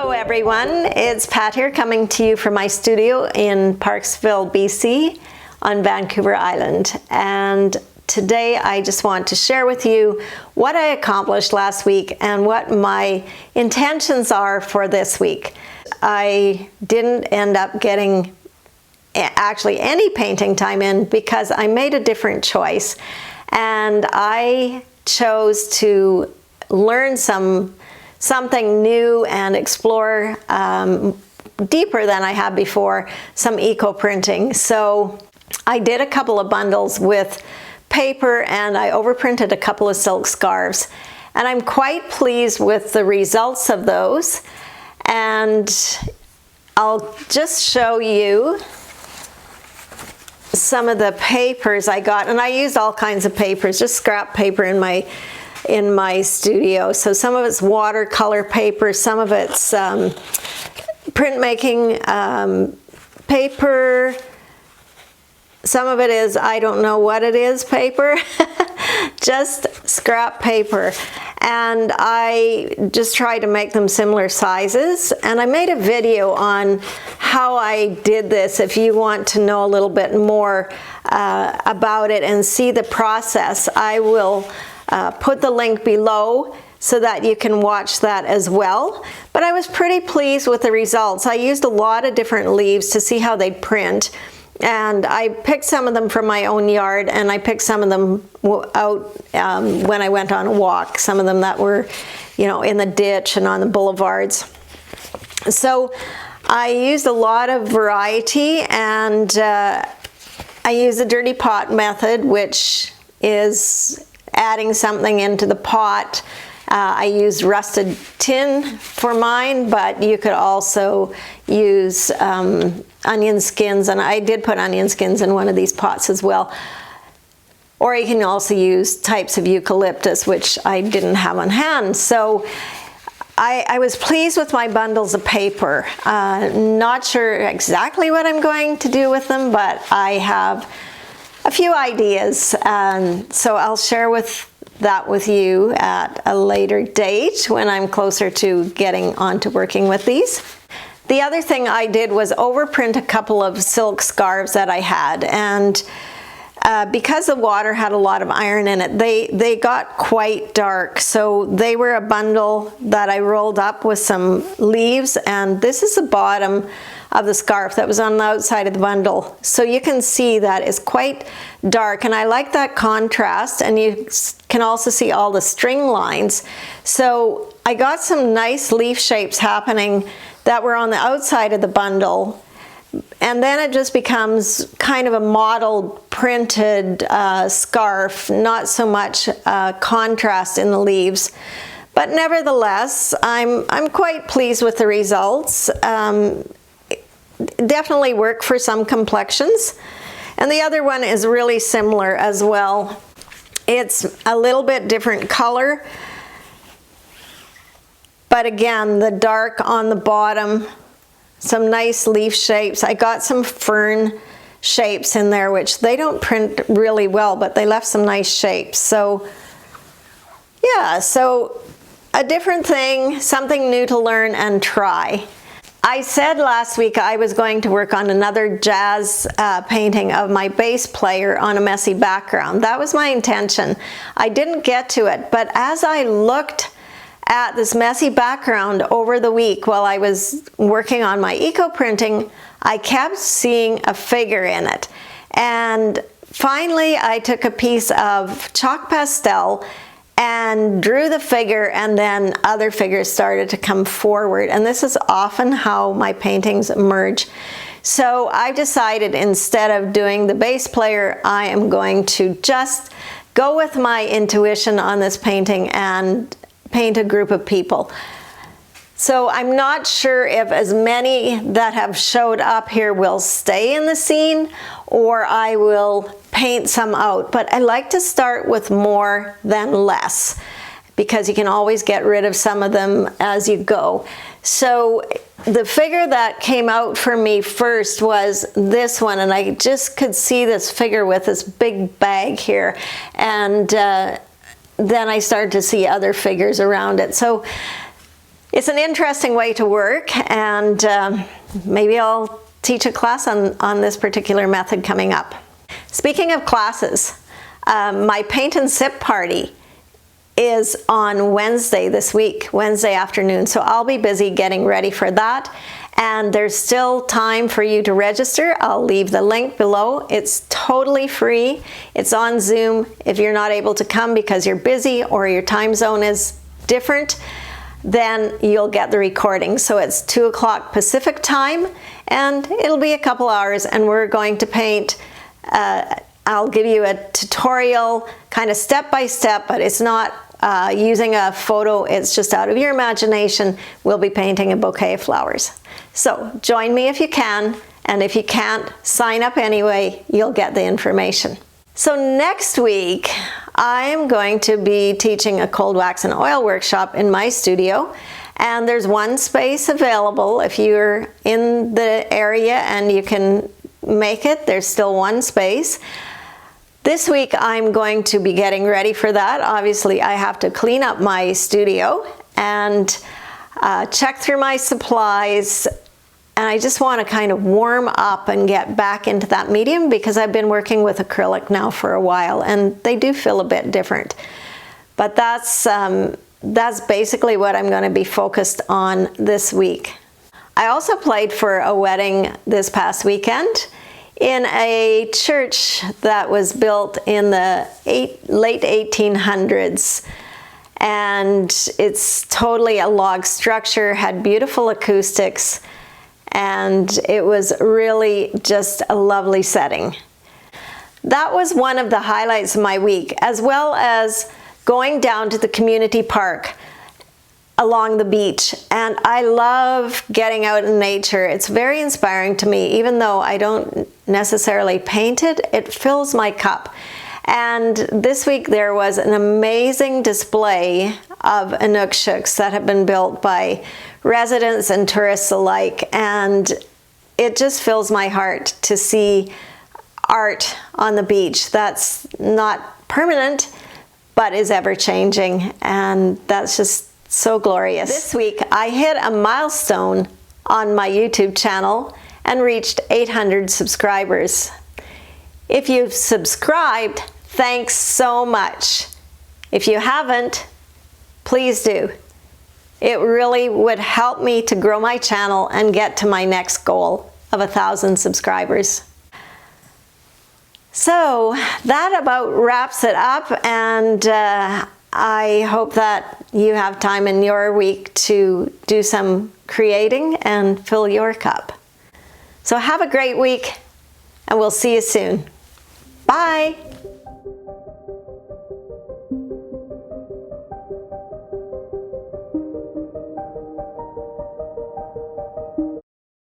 Hello everyone, it's Pat here coming to you from my studio in Parksville, BC on Vancouver Island. And today I just want to share with you what I accomplished last week and what my intentions are for this week. I didn't end up getting actually any painting time in because I made a different choice, and I chose to learn something new and explore deeper than I had before, some eco printing. So I did a couple of bundles with paper and I overprinted a couple of silk scarves, and I'm quite pleased with the results of those. And I'll just show you some of the papers I got, and I used all kinds of papers, just scrap paper in my studio. So some of it's watercolor paper, some of it's printmaking paper, some of it is, I don't know what it is, paper, just scrap paper. And I just tried to make them similar sizes, and I made a video on how I did this if you want to know a little bit more about it and see the process. I will put the link below so that you can watch that as well. But I was pretty pleased with the results. I used a lot of different leaves to see how they'd print, and I picked some of them from my own yard, and I picked some of them out when I went on a walk, some of them that were, you know, in the ditch and on the boulevards. So I used a lot of variety, and I used the dirty pot method, which is adding something into the pot. I used rusted tin for mine, but you could also use onion skins, and I did put onion skins in one of these pots as well. Or you can also use types of eucalyptus, which I didn't have on hand. So I was pleased with my bundles of paper. Not sure exactly what I'm going to do with them, but I have a few ideas. So I'll share that with you at a later date when I'm closer to getting on to working with these. The other thing I did was overprint a couple of silk scarves that I had, and because the water had a lot of iron in it, they got quite dark. So they were a bundle that I rolled up with some leaves, and this is the bottom of the scarf that was on the outside of the bundle. So you can see that it's quite dark, and I like that contrast, and you can also see all the string lines. So I got some nice leaf shapes happening that were on the outside of the bundle, and then it just becomes kind of a modeled printed scarf, not so much contrast in the leaves. But nevertheless, I'm quite pleased with the results. Definitely work for some complexions. And the other one is really similar as well. It's a little bit different color, but again, the dark on the bottom, some nice leaf shapes. I got some fern shapes in there, which they don't print really well, but they left some nice shapes. So yeah, so a different thing, something new to learn and try. I said last week I was going to work on another jazz painting of my bass player on a messy background. That was my intention. I didn't get to it, but as I looked at this messy background over the week while I was working on my eco printing, I kept seeing a figure in it. And finally I took a piece of chalk pastel and drew the figure, and then other figures started to come forward. And this is often how my paintings emerge. So I decided, instead of doing the bass player, I am going to just go with my intuition on this painting and paint a group of people. So I'm not sure if as many that have showed up here will stay in the scene, or I will paint some out. But I like to start with more than less, because you can always get rid of some of them as you go. So the figure that came out for me first was this one, and I just could see this figure with this big bag here, and then I started to see other figures around it. So It's an interesting way to work, and maybe I'll teach a class on this particular method coming up. Speaking of classes, my paint and sip party is on Wednesday this week, Wednesday afternoon. So I'll be busy getting ready for that. And there's still time for you to register. I'll leave the link below. It's totally free. It's on Zoom. If you're not able to come because you're busy or your time zone is different, then you'll get the recording. So it's 2 o'clock Pacific time, and it'll be a couple hours, and we're going to paint. I'll give you a tutorial, kind of step by step, but it's not using a photo, it's just out of your imagination. We'll be painting a bouquet of flowers. So join me if you can, and if you can't, sign up anyway, you'll get the information. So next week, I am going to be teaching a cold wax and oil workshop in my studio, and there's one space available. If you're in the area and you can make it, there's still one space. This week I'm going to be getting ready for that. Obviously I have to clean up my studio and check through my supplies, and I just want to kind of warm up and get back into that medium because I've been working with acrylic now for a while and they do feel a bit different. But that's basically what I'm going to be focused on this week. I also played for a wedding this past weekend in a church that was built in the late 1800s, and it's totally a log structure, had beautiful acoustics, and it was really just a lovely setting. That was one of the highlights of my week, as well as going down to the community park along the beach. And I love getting out in nature. It's very inspiring to me. Even though I don't necessarily paint it, it fills my cup. And this week there was an amazing display of Inuksuks that have been built by residents and tourists alike, and it just fills my heart to see art on the beach that's not permanent but is ever changing, and that's just so glorious. This week I hit a milestone on my YouTube channel and reached 800 subscribers. If you've subscribed, thanks so much. If you haven't, please do. It really would help me to grow my channel and get to my next goal of 1,000 subscribers. So that about wraps it up, and I hope that you have time in your week to do some creating and fill your cup. So have a great week, and we'll see you soon. Bye.